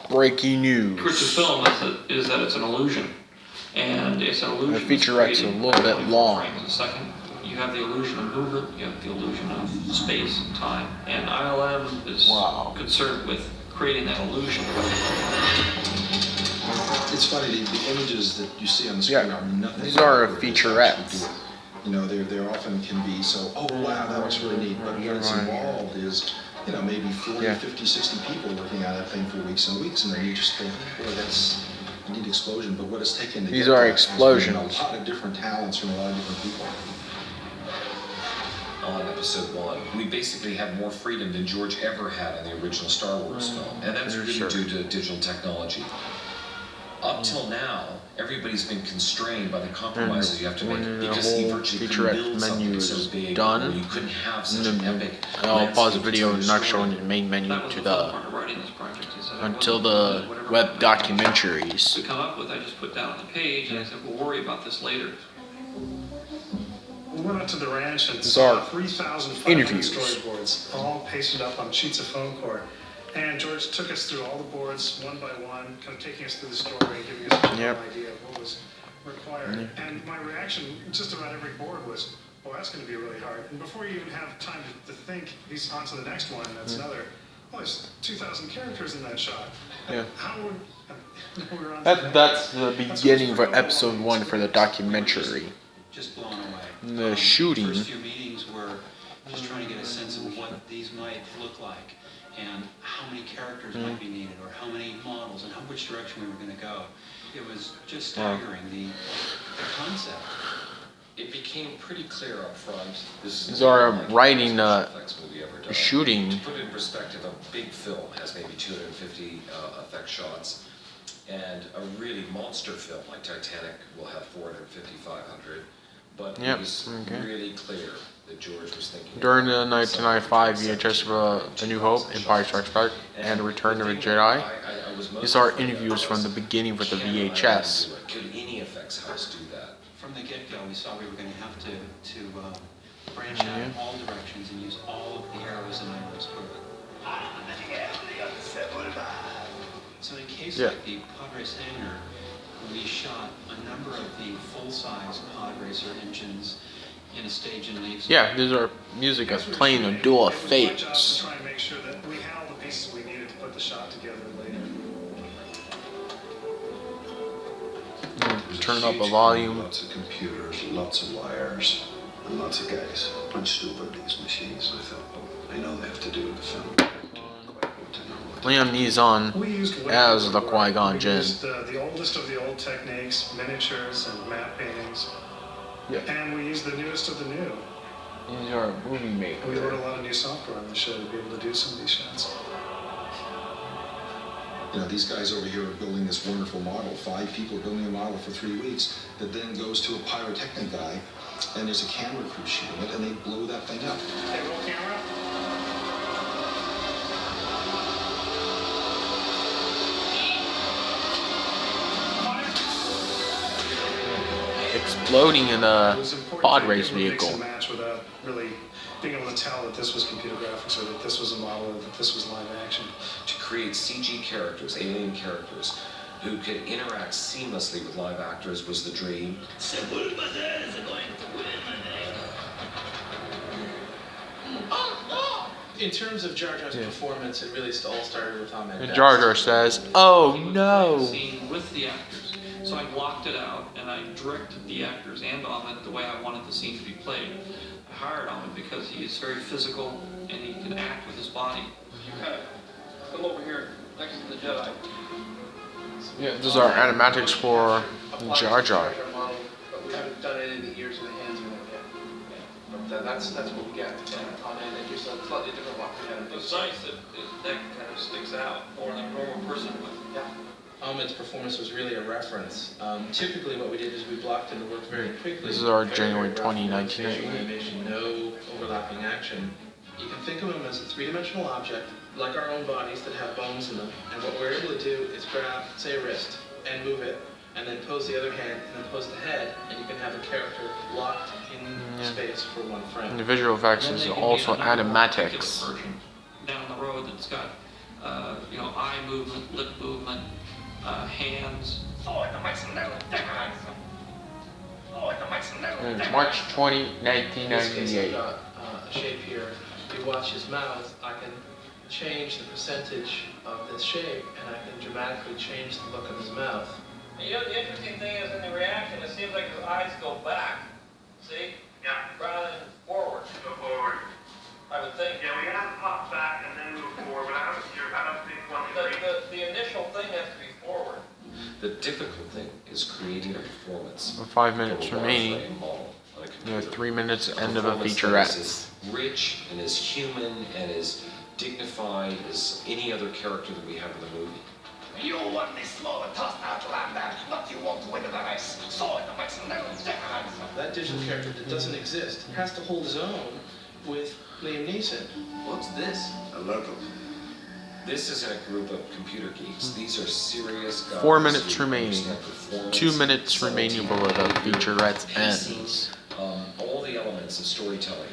Breaking news. With the film is that it's an illusion. And it's an illusion. The featurette's a little bit long. Frames a second. You have the illusion of movement, you have the illusion of space and time. And ILM is concerned with creating that illusion. It's funny, the images that you see on the screen are nothing. These are featurettes. You know, they often can be so, oh wow, that looks really neat. But what's involved is, you know, maybe 40, 50, 60 people working on that thing for weeks and weeks, and then you just think, boy, that's a neat explosion. But what it's taken to These get are that explosions. has been a lot of different talents from a lot of different people. On episode 1, we basically had more freedom than George ever had in the original Star Wars film, and that's really due to digital technology. Up till now, everybody's been constrained by the compromises you have to make because he virtually couldn't build something so big done. You couldn't have such an epic. I'll pause the video and not showing the main menu to the until the web documentaries. To come up with, I just put down on the page, and I said, we'll worry about this later. We went up to the ranch and saw 3,500 storyboards, all pasted up on sheets of foam core. And George took us through all the boards one by one, kind of taking us through the story, giving us a general idea of what was required. And my reaction, just about every board was, well, that's going to be really hard. And before you even have time to think, he's on to the next one, that's another. Oh, there's 2,000 characters in that shot. Yeah. How would... That's the beginning for episode 1 for the documentary. Just blown away. The shooting. The first few meetings were just trying to get a sense of what these might look like and how many characters might be needed or how many models and which direction we were going to go. It was just staggering, the concept. It became pretty clear up front. This is writing shooting. To put it in perspective, a big film has maybe 250 effect shots, and a really monster film like Titanic will have 450, 500. But it was really clear that George was thinking. During the 1995 VHS of A New Hope, Empire Strikes Back, and Return of the Jedi, these are interviews from the beginning with the VHS. Could any effects house do that? From the get-go, we saw we were going to have to branch out in all directions and use all of the arrows and arrows for So in cases like the pod race hangar, we shot a number of the full-size pod racer engines in a stage in Leeds. Yeah, these are music of playing a duel of fates. To try and make sure that we had all the pieces we needed to put the shot together later. Turn up a volume. Lots of computers, lots of wires, and lots of guys punched over these machines. I thought, well, I know they have to do with the film. Liam Neeson as the Qui-Gon Jinn. The oldest of the old techniques, miniatures and matte paintings. Yeah. And we used the newest of the new. These are movie makers. We wrote a lot of new software on the show to be able to do some of these shots. You know, these guys over here are building this wonderful model. 5 people building a model for 3 weeks that then goes to a pyrotechnic guy, and there's a camera crew shooting it, and they blow that thing up. Hey, roll camera. Exploding in a pod race vehicle. Match without really being able to tell that this was computer graphics or that this was a model or that this was live action. To create CG characters, alien characters, who could interact seamlessly with live actors was the dream. In terms of Jar Jar's performance, it really all started with Ahmed. And Jar Jar says, "Oh no!" Scene with the actors, so I blocked it out and I directed the actors and Ahmed the way I wanted the scene to be played. I hired Ahmed because he is very physical and he can act with his body. Come over here next to the Jedi. Yeah, those are animatics for Jar Jar. But we haven't done any of the ears or the hands or anything yet. But that's what we get on it. And just a slightly different walk. It's nice that that kind of sticks out more than a normal person would. Yeah. Ahmed's performance was really a reference. Typically what we did is we blocked in the work very quickly. This is our Very, January very 2019. animation, no overlapping action. You can think of him as a three-dimensional object, like our own bodies that have bones in them. And what we're able to do is grab, say, a wrist and move it, and then pose the other hand, and then pose the head, and you can have the character locked in space for one frame. And the visual effects is also animatics. Down the road that's got, eye movement, lip movement, hands. March 20, In this case, I've 1998. got a shape here. If you watch his mouth, I can change the percentage of this shape, and I can dramatically change the look of his mouth. You know, the interesting thing is in the reaction, it seems like his eyes go back. See? Yeah. Rather than forward. Go forward. I would think. Yeah, we have to pop back and then move forward, but I don't think one The initial thing has to be forward. The difficult thing is creating a performance. 5 minutes from a remaining. wireframe model on a You have computer. 3 minutes, end of a Performance featurette. that is as rich and as human and as dignified as any other character that we have in the movie. You want this small toss out to land that, but you won't win the race. So it makes no difference. That digital character that doesn't exist has to hold his own with Liam Neeson. What's this? A local. This isn't a group of computer geeks. These are serious guys. 4 minutes who remaining. understand performance, 2 minutes remaining before the featurette ends. all the elements of storytelling.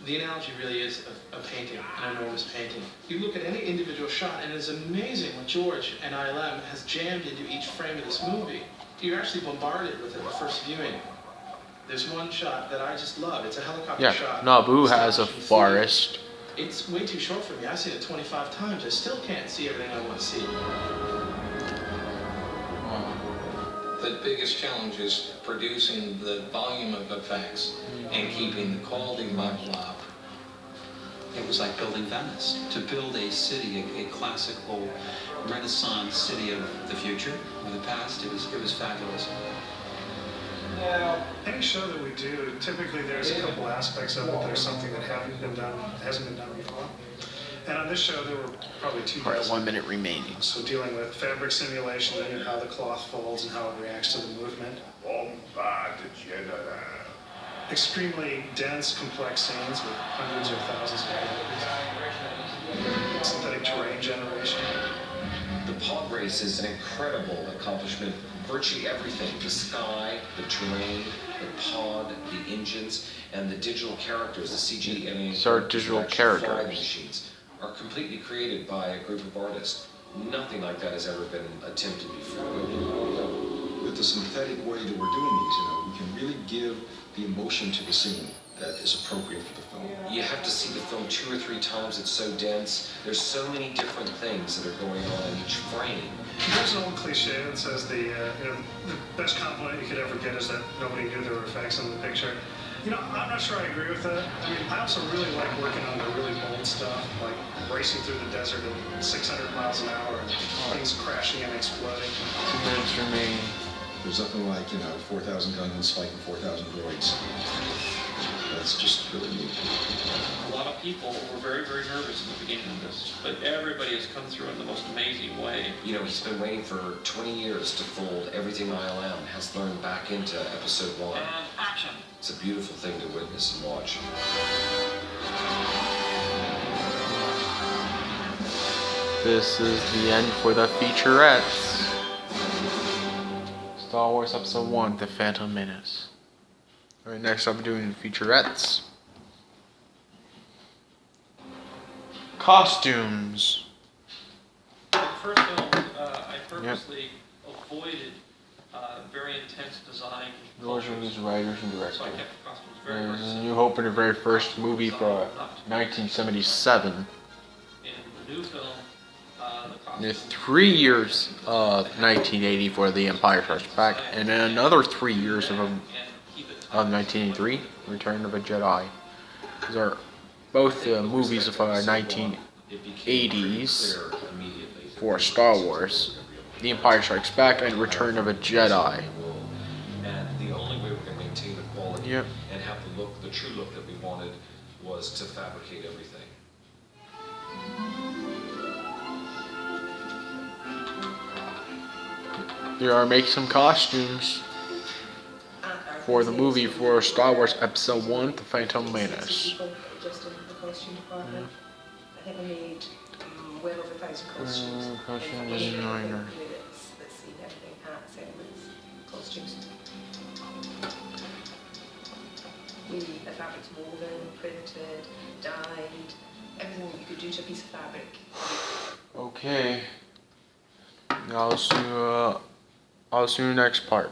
The analogy really is a painting, an enormous painting. You look at any individual shot, and it's amazing what George and ILM has jammed into each frame of this movie. You're actually bombarded with it at first viewing. There's one shot that I just love. It's a helicopter Yeah, shot. Naboo has a Establishing the forest. city. It's way too short for me. I've seen it 25 times. I still can't see everything I want to see. The biggest challenge is producing the volume of effects and keeping the quality level up. It was like building Venice. To build a city, a classical Renaissance city of the future, of the past, it was fabulous. Any show that we do, typically there's a couple aspects of it. There's something that hasn't been done before. And on this show, there were probably 2 Alright, dozen. 1 minute remaining. So dealing with fabric simulation and how the cloth folds and how it reacts to the movement. Extremely dense, complex scenes with hundreds or thousands of characters. Synthetic terrain generation. The pod race is an incredible accomplishment. Virtually everything, the sky, the terrain, the pod, the engines, and the digital characters, the CG alien These are characters digital who actually fly the characters. machines, are completely created by a group of artists. Nothing like that has ever been attempted before. With the synthetic way that we're doing these, we can really give the emotion to the scene that is appropriate for the film. You have to see the film 2 or 3 times, it's so dense. There's so many different things that are going on in each frame. There's an old cliche that says the best compliment you could ever get is that nobody knew there were effects in the picture. I'm not sure I agree with that. I mean, I also really like working on the really bold stuff, like racing through the desert at 600 miles an hour and things crashing and exploding. 2 minutes remaining. There's nothing like, 4,000 guns fighting 4,000 droids. That's just really neat. A lot of people were very, very nervous in the beginning of this, but everybody has come through in the most amazing way. He's been waiting for 20 years to fold everything ILM has learned back into episode 1. And action! It's a beautiful thing to witness and watch. This is the end for the featurettes. Star Wars Episode 1, The Phantom Menace. Alright, next up, doing the featurettes. Costumes. The first film, I purposely avoided very intense design. George Lucas, writers and So I director. kept the costumes very, very There's a simple. New Hope in the very first movie for 1977. In the new film, the There's costumes 3 years of 1980 for The Empire Strikes Back, and then another 3 years of and keep it 1983, Return of a Jedi. These are both movies of 1980s for Star Wars. The Empire Strikes Back and Return of a Jedi. And the only way we're going to maintain the quality Yep. and have the true look that we wanted was to fabricate everything. They are making some costumes for the movie for Star Wars Episode 1, The Phantom Menace. Just in the costume department. I think we need well over 1,000 costumes. Costume That's designer. seen everything, hats, helmets, costumes. The fabric's woven, printed, dyed, everything that you could do to a piece of fabric. Okay. I'll see you next part.